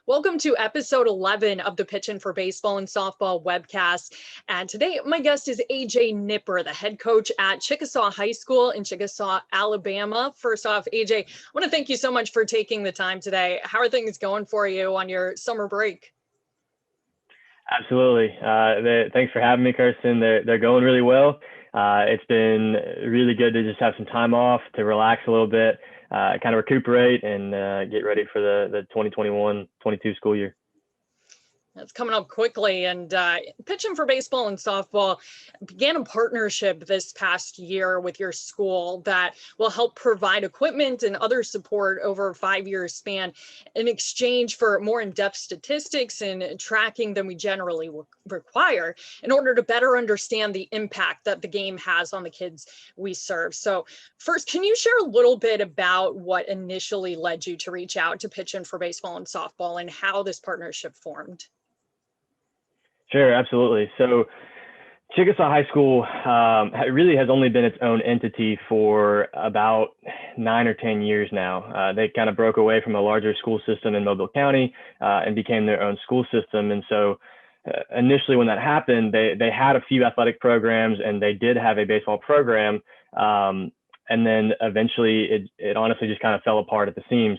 Welcome to episode 11 of the Pitchin' for Baseball and Softball webcast. And today, my guest is AJ Nipper, the head coach at Chickasaw High School in Chickasaw, Alabama. First off, AJ, I want to thank you so much for taking the time today. How are things going for you on your summer break? Absolutely. Thanks for having me, Kirsten. They're going really well. It's been really good to just have some time off to relax a little bit, kind of recuperate and get ready for the 2021-22 school year. That's coming up quickly, and Pitchin' for Baseball and Softball began a partnership this past year with your school that will help provide equipment and other support over a 5-year span in exchange for more in-depth statistics and tracking than we generally require in order to better understand the impact that the game has on the kids we serve. So first, can you share a little bit about what initially led you to reach out to Pitchin' for Baseball and Softball and how this partnership formed? Sure, absolutely. So Chickasaw High School really has only been its own entity for about 9 or 10 years now. They kind of broke away from a larger school system in Mobile County and became their own school system. And so initially when that happened, they had a few athletic programs and they did have a baseball program. And then eventually it honestly just kind of fell apart at the seams.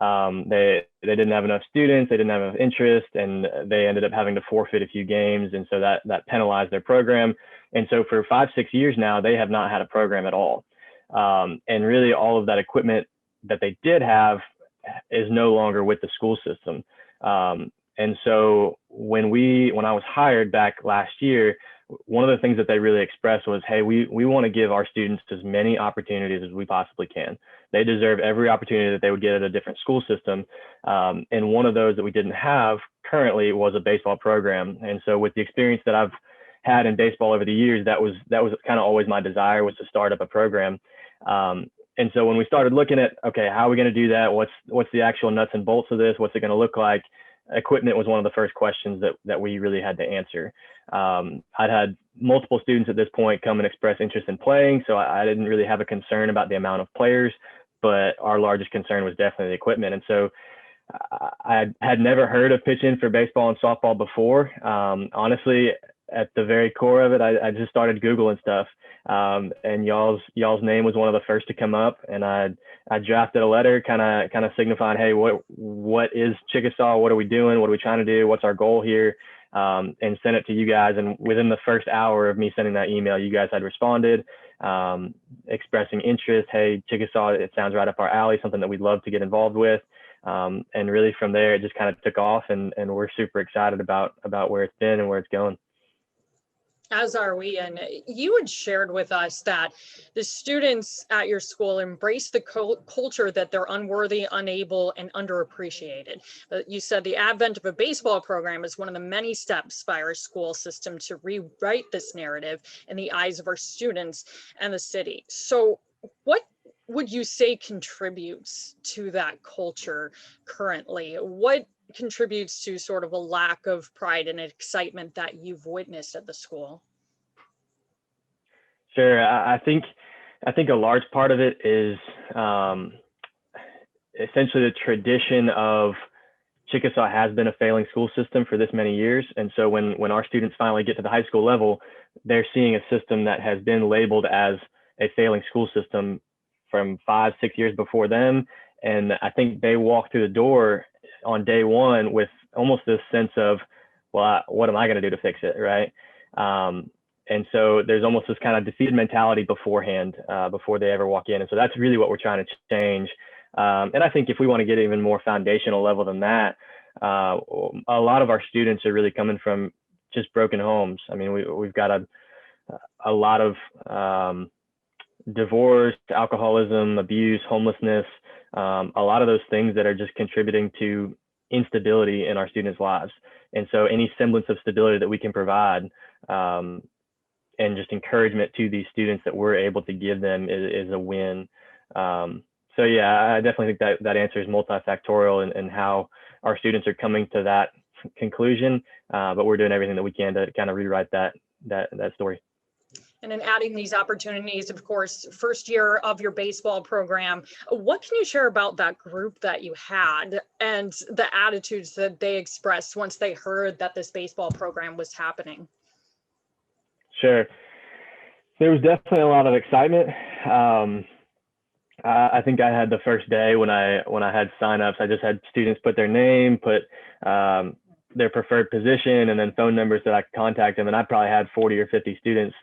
They didn't have enough students, they didn't have enough interest, and they ended up having to forfeit a few games. And so that penalized their program. And so for 5-6 years now, they have not had a program at all. And really all of that equipment that they did have is no longer with the school system. And so when I was hired back last year, one of the things that they really expressed was, hey, we want to give our students as many opportunities as we possibly can. They deserve every opportunity that they would get at a different school system. And one of those that we didn't have currently was a baseball program. And so with the experience that I've had in baseball over the years, that was kind of always my desire, was to start up a program. And so when we started looking at, okay, how are we going to do that? What's the actual nuts and bolts of this? What's it going to look like? Equipment was one of the first questions that we really had to answer. I'd had multiple students at this point come and express interest in playing, so I didn't really have a concern about the amount of players, but our largest concern was definitely the equipment. And so I had never heard of Pitchin' for Baseball and Softball before. Honestly, at the very core of it, I just started Googling stuff, and y'all's name was one of the first to come up, and I drafted a letter kind of signifying, hey, what is Chickasaw? What are we doing? What are we trying to do? What's our goal here? And sent it to you guys. And within the first hour of me sending that email, you guys had responded, expressing interest. Hey, Chickasaw, it sounds right up our alley, something that we'd love to get involved with. And really from there, it just kind of took off, and we're super excited about where it's been and where it's going. As are we. And you had shared with us that the students at your school embrace the culture that they're unworthy, unable, and underappreciated. You said the advent of a baseball program is one of the many steps by our school system to rewrite this narrative in the eyes of our students and the city. So what would you say contributes to that culture currently? What contributes to sort of a lack of pride and excitement that you've witnessed at the school? Sure. I think a large part of it is essentially the tradition of Chickasaw has been a failing school system for this many years. And so when our students finally get to the high school level, they're seeing a system that has been labeled as a failing school system from 5-6 years before them. And I think they walk through the door on day one with almost this sense of, well, what am I going to do to fix it, right? And so there's almost this kind of defeated mentality beforehand, before they ever walk in. And so that's really what we're trying to change. And I think if we want to get even more foundational level than that, a lot of our students are really coming from just broken homes. I mean, we've got a lot of divorce, alcoholism, abuse, homelessness, a lot of those things that are just contributing to instability in our students' lives. And so any semblance of stability that we can provide, and just encouragement to these students that we're able to give them is a win. So yeah, I definitely think that answer is multifactorial and how our students are coming to that conclusion. But we're doing everything that we can to kind of rewrite that story. And in adding these opportunities, of course, first year of your baseball program, what can you share about that group that you had and the attitudes that they expressed once they heard that this baseball program was happening? Sure. There was definitely a lot of excitement. I think I had the first day when I had signups, I just had students put their name, put their preferred position, and then phone numbers that I could contact them. And I probably had 40 or 50 students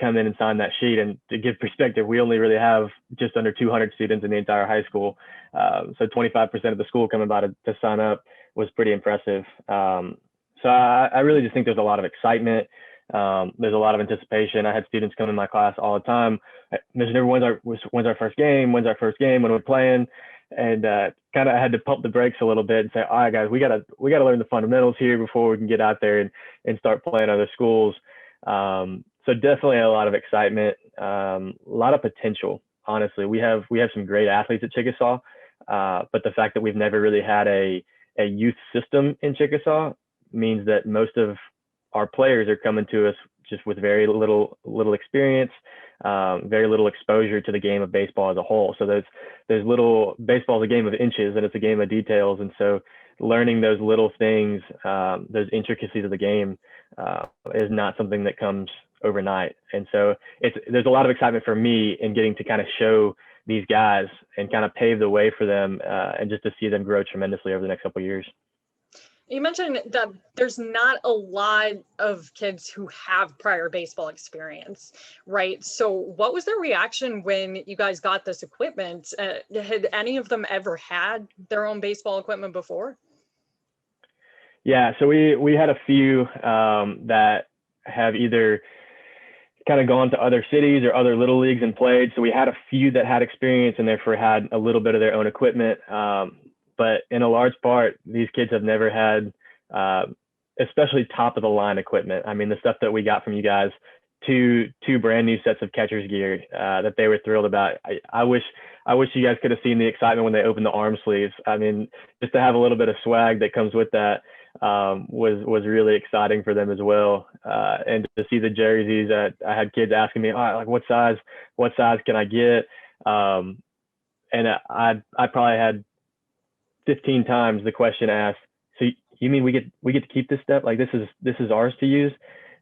come in and sign that sheet. And to give perspective, we only really have just under 200 students in the entire high school. So 25% of the school coming by to sign up was pretty impressive. So I really just think there's a lot of excitement. There's a lot of anticipation. I had students come in my class all the time. Mr. When's our first game? When's our first game? When we're playing? And kind of had to pump the brakes a little bit and say, all right, guys, we gotta learn the fundamentals here before we can get out there and start playing other schools. So definitely a lot of excitement, a lot of potential. Honestly, we have some great athletes at Chickasaw, but the fact that we've never really had a youth system in Chickasaw means that most of our players are coming to us just with very little experience, very little exposure to the game of baseball as a whole. So there's little, baseball is a game of inches and it's a game of details. And so learning those little things, those intricacies of the game is not something that comes overnight. And so there's a lot of excitement for me in getting to kind of show these guys and kind of pave the way for them and just to see them grow tremendously over the next couple of years. You mentioned that there's not a lot of kids who have prior baseball experience, right? So what was their reaction when you guys got this equipment? Had any of them ever had their own baseball equipment before? Yeah, so we had a few that have either kind of gone to other cities or other little leagues and played. So we had a few that had experience and therefore had a little bit of their own equipment. But in a large part, these kids have never had, especially top of the line equipment. I mean, the stuff that we got from you guys, two brand new sets of catcher's gear that they were thrilled about. I wish you guys could have seen the excitement when they opened the arm sleeves. I mean, just to have a little bit of swag that comes with that was really exciting for them as well. And to see the jerseys, I had kids asking me, all right, like what size can I get? And I probably had 15 times the question asked, so you mean we get to keep this stuff? Like this is ours to use?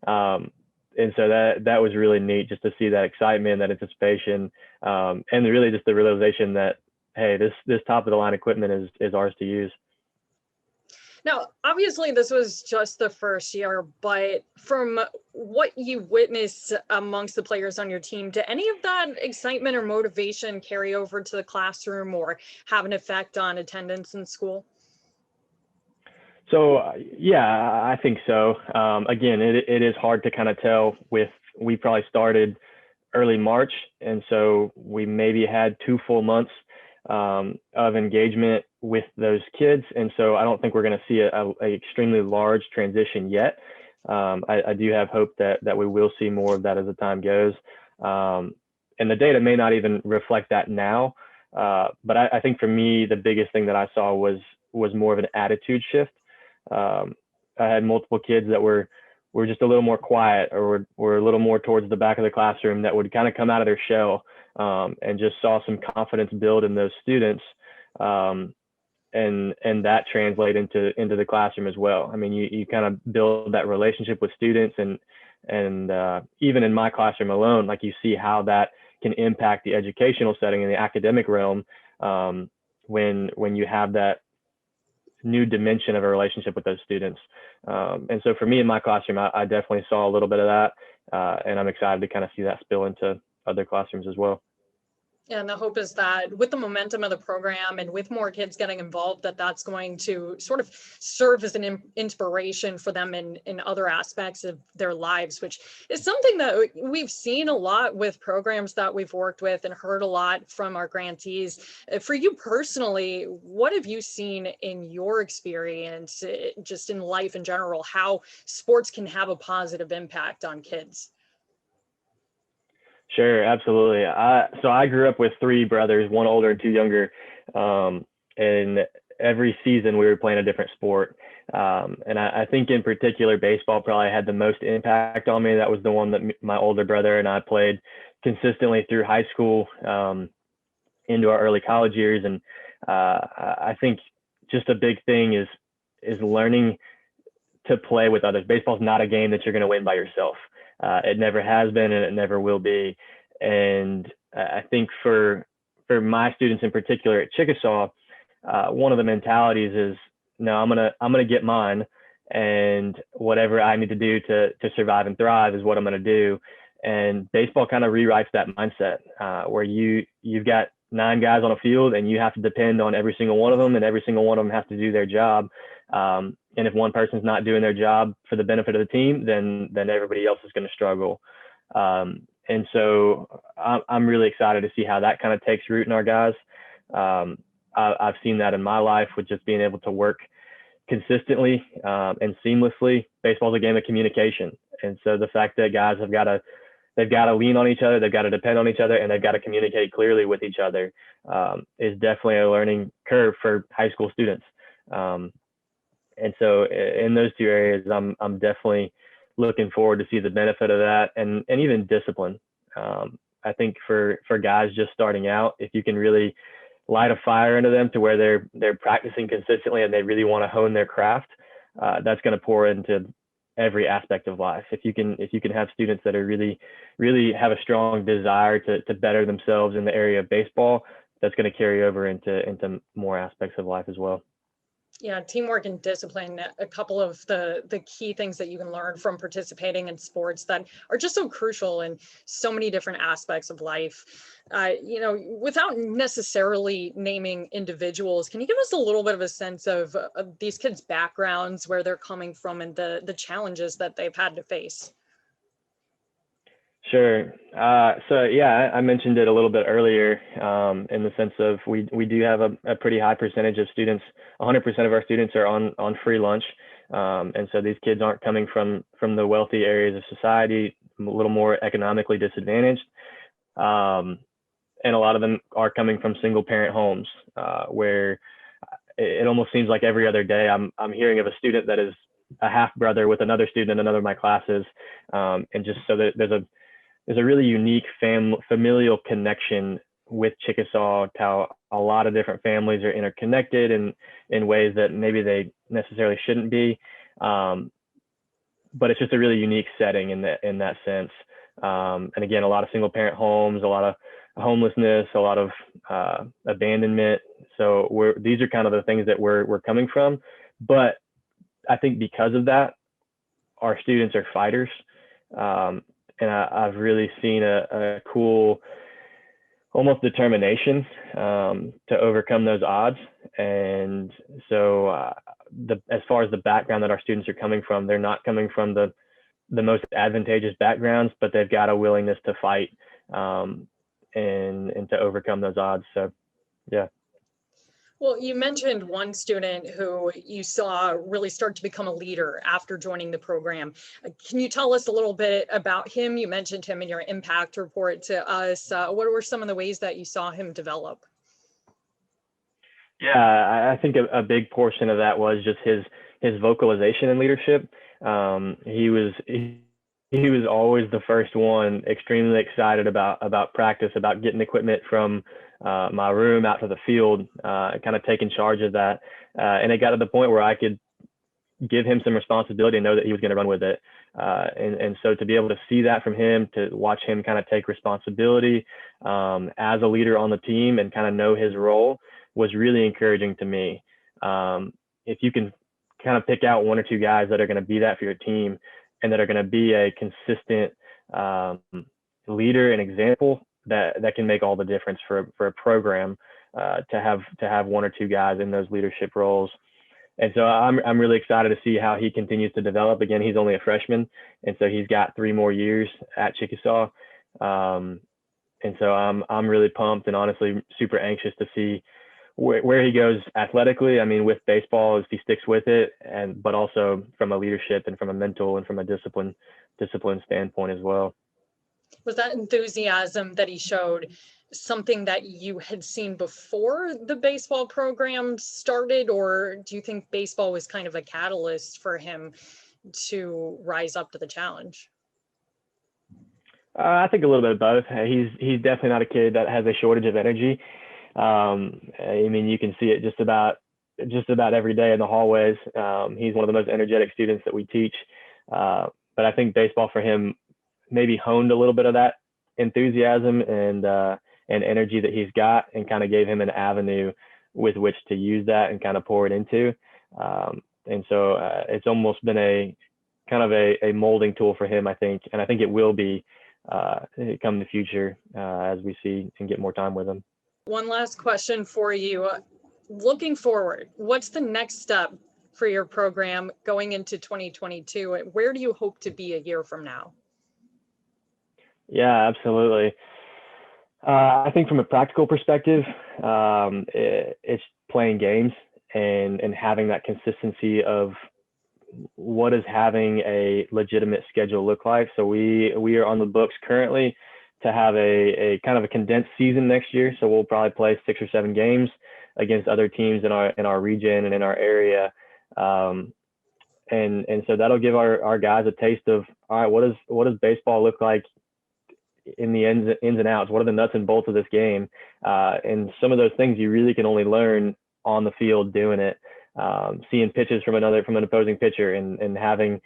And so that was really neat just to see that excitement, that anticipation, and really just the realization that, hey, this top of the line equipment is ours to use. Now, obviously, this was just the first year, but from what you witnessed amongst the players on your team, did any of that excitement or motivation carry over to the classroom or have an effect on attendance in school? So, yeah, I think so. Again, it is hard to kind of tell we probably started early March. And so we maybe had 2 full months of engagement with those kids. And so I don't think we're going to see a extremely large transition yet. I do have hope that we will see more of that as the time goes. And the data may not even reflect that now. But I think for me, the biggest thing that I saw was more of an attitude shift. I had multiple kids that were just a little more quiet or were a little more towards the back of the classroom that would kind of come out of their shell and just saw some confidence build in those students. And that translate into the classroom as well. I mean, you kind of build that relationship with students and even in my classroom alone, like you see how that can impact the educational setting in the academic realm when you have that new dimension of a relationship with those students. And so for me in my classroom, I definitely saw a little bit of that. And I'm excited to kind of see that spill into other classrooms as well. And the hope is that with the momentum of the program and with more kids getting involved, that's going to sort of serve as an inspiration for them in other aspects of their lives, which is something that we've seen a lot with programs that we've worked with and heard a lot from our grantees. For you personally, what have you seen in your experience, just in life in general, how sports can have a positive impact on kids? Sure, absolutely. So I grew up with 3 brothers, 1 older and 2 younger. And every season we were playing a different sport. And I think in particular, baseball probably had the most impact on me. That was the one that my older brother and I played consistently through high school, into our early college years. And I think just a big thing is learning to play with others. Baseball is not a game that you're going to win by yourself. It never has been, and it never will be. And I think for my students in particular at Chickasaw, one of the mentalities is, no, I'm gonna get mine, and whatever I need to do to survive and thrive is what I'm gonna do. And baseball kind of rewrites that mindset, where you've got 9 guys on a field, and you have to depend on every single one of them, and every single one of them has to do their job. And if one person's not doing their job for the benefit of the team, then everybody else is going to struggle. And so I'm really excited to see how that kind of takes root in our guys. I've seen that in my life with just being able to work consistently and seamlessly. Baseball is a game of communication. And so the fact that guys they've got to lean on each other, they've got to depend on each other, and they've got to communicate clearly with each other is definitely a learning curve for high school students. And so in those 2 areas, I'm definitely looking forward to see the benefit of that, and even discipline. I think for guys just starting out, if you can really light a fire into them to where they're practicing consistently and they really want to hone their craft, that's going to pour into every aspect of life. If you can have students that are really have a strong desire to better themselves in the area of baseball, that's going to carry over into more aspects of life as well. Yeah, teamwork and discipline, a couple of the key things that you can learn from participating in sports that are just so crucial in so many different aspects of life. Without necessarily naming individuals, can you give us a little bit of a sense of these kids' backgrounds, where they're coming from, and the challenges that they've had to face? Sure. So yeah, I mentioned it a little bit earlier, in the sense of we do have a pretty high percentage of students. 100% of our students are on free lunch, and so these kids aren't coming from the wealthy areas of society, a little more economically disadvantaged, and a lot of them are coming from single parent homes, where it almost seems like every other day I'm hearing of a student that is a half brother with another student in another of my classes, and just so that there's a really unique familial connection with Chickasaw, how a lot of different families are interconnected in ways that maybe they necessarily shouldn't be. But it's just a really unique setting in that sense. And again, a lot of single parent homes, a lot of homelessness, a lot of abandonment. So these are kind of the things that we're coming from. But I think because of that, our students are fighters. And I've really seen a cool, almost determination to overcome those odds. And so as far as the background that our students are coming from, they're not coming from the most advantageous backgrounds, but they've got a willingness to fight and to overcome those odds. So, yeah. Well, you mentioned one student who you saw really start to become a leader after joining the program. Can you tell us a little bit about him? You mentioned him in your impact report to us. What were some of the ways that you saw him develop? Yeah, I think a big portion of that was just his vocalization and leadership. He was always the first one, extremely excited about practice, about getting equipment from my room out to the field, kind of taking charge of that. And it got to the point where I could give him some responsibility and know that he was going to run with it. And so to be able to see that from him, to watch him kind of take responsibility as a leader on the team and kind of know his role, was really encouraging to me. If you can kind of pick out 1 or 2 guys that are going to be that for your team and that are going to be a consistent leader and example, that can make all the difference for a program, to have 1 or 2 guys in those leadership roles. And so I'm really excited to see how he continues to develop. Again, he's only a freshman, and so he's got 3 more years at Chickasaw. And so I'm really pumped and honestly super anxious to see where he goes athletically. I mean, with baseball, if he sticks with it, but also from a leadership and from a mental and from a discipline standpoint as well. Was that enthusiasm that he showed something that you had seen before the baseball program started, or do you think baseball was kind of a catalyst for him to rise up to the challenge? I think a little bit of both. He's definitely not a kid that has a shortage of energy. I mean, you can see it just about every day in the hallways. He's one of the most energetic students that we teach. But I think baseball for him maybe honed a little bit of that enthusiasm and energy that he's got, and kind of gave him an avenue with which to use that and kind of pour it into. And so it's almost been a kind of a molding tool for him, I think. And I think it will be come in the future as we see and get more time with him. One last question for you. Looking forward, what's the next step for your program going into 2022? And where do you hope to be a year from now? Yeah, absolutely. I think from a practical perspective, it's playing games and having that consistency of what does having a legitimate schedule look like. So we are on the books currently to have a kind of a condensed season next year. So we'll probably play 6 or 7 games against other teams in our region and in our area. And so that'll give our guys a taste of, all right, what does baseball look like in the ins and outs? What are the nuts and bolts of this game? And some of those things you really can only learn on the field doing it. Seeing pitches from an opposing pitcher and having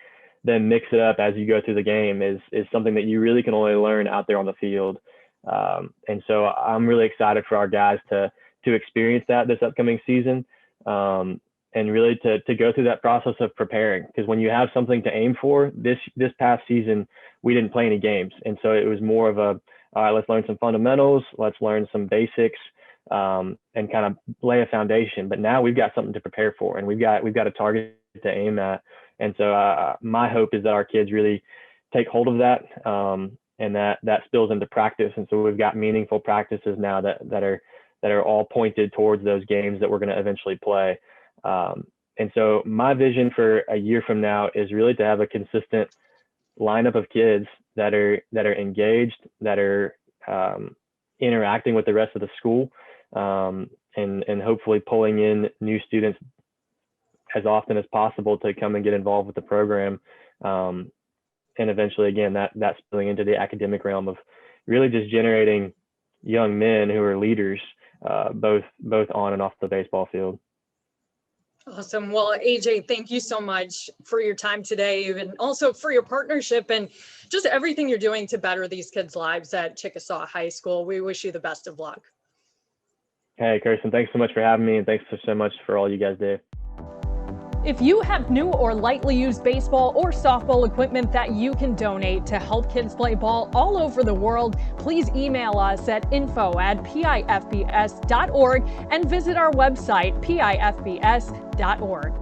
them mix it up as you go through the game is something that you really can only learn out there on the field. And so I'm really excited for our guys to experience that this upcoming season, and really to go through that process of preparing. Because when you have something to aim for, this past season we didn't play any games, and so it was more of all right, let's learn some fundamentals, let's learn some basics, and kind of lay a foundation. But now we've got something to prepare for, and we've got a target to aim at. And so my hope is that our kids really take hold of that, and that spills into practice. And so we've got meaningful practices now that are all pointed towards those games that we're going to eventually play. And so my vision for a year from now is really to have a consistent lineup of kids that are engaged, that are interacting with the rest of the school, and hopefully pulling in new students as often as possible to come and get involved with the program. And eventually, again, that's spilling into the academic realm of really just generating young men who are leaders, both on and off the baseball field. Awesome. Well, AJ, thank you so much for your time today, and also for your partnership and just everything you're doing to better these kids' lives at Chickasaw High School. We wish you the best of luck. Hey, Kirsten, thanks so much for having me, and thanks so much for all you guys do. If you have new or lightly used baseball or softball equipment that you can donate to help kids play ball all over the world, please email us at info@pifbs.org and visit our website, pifbs.org.